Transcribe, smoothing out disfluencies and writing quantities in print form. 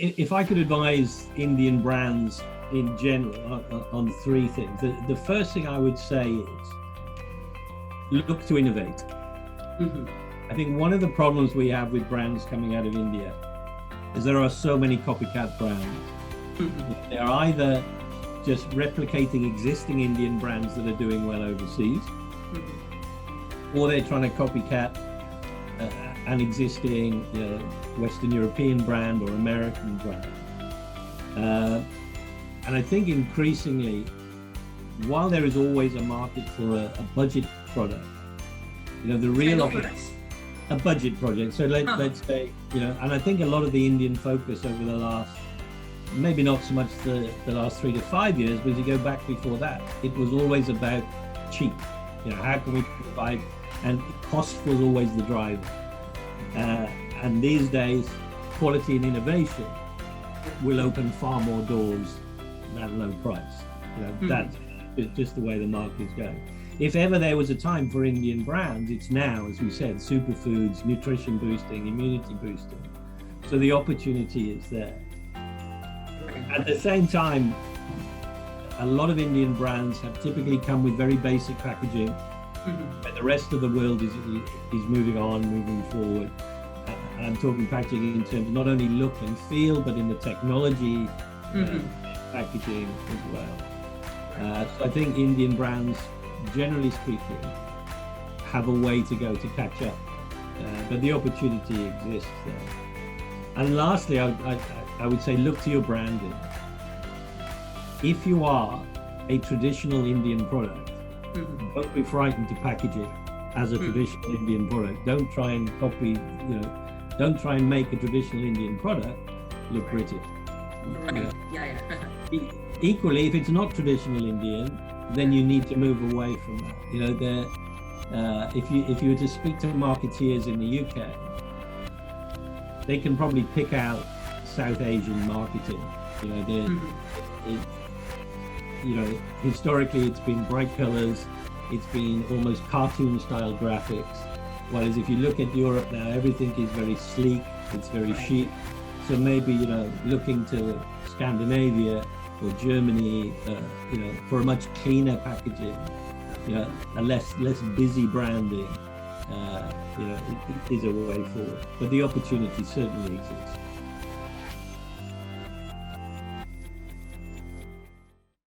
if I could advise Indian brands in general on three things, the first thing I would say is look to innovate. Mm-hmm. I think one of the problems we have with brands coming out of India is there are so many copycat brands. Mm-hmm. They're either just replicating existing Indian brands that are doing well overseas, Mm-hmm. or they're trying to copycat an existing Western European brand or American brand. And I think increasingly, while there is always a market for a budget product, the real a budget project. So let's say, and I think a lot of the Indian focus over the last, maybe not so much the last 3 to 5 years, but as you go back before that, it was always about cheap. How can we provide, and cost was always the driver. And these days, quality and innovation will open far more doors than low price. That's just the way the market's going. If ever there was a time for Indian brands, it's now, as we said, superfoods, nutrition boosting, immunity boosting. So the opportunity is there. At the same time, a lot of Indian brands have typically come with very basic packaging, but the rest of the world is moving on, moving forward. And I'm talking packaging in terms of not only look and feel, but in the technology, packaging as well. So I think Indian brands, generally speaking, have a way to go to catch up, but the opportunity exists there. And lastly, I would say look to your branding. If you are a traditional Indian product, don't be frightened to package it as a traditional Indian product. Don't try and copy, don't try and make a traditional Indian product look British. Right. Equally, if it's not traditional Indian, then you need to move away from that. If you were to speak to marketeers in the UK, they can probably pick out South Asian marketing. Historically it's been bright colors, it's been almost cartoon style graphics. Whereas if you look at Europe now, everything is very sleek, it's very chic. So maybe, looking to Scandinavia or Germany, for a much cleaner packaging, a less busy branding, is a way forward. But the opportunity certainly exists.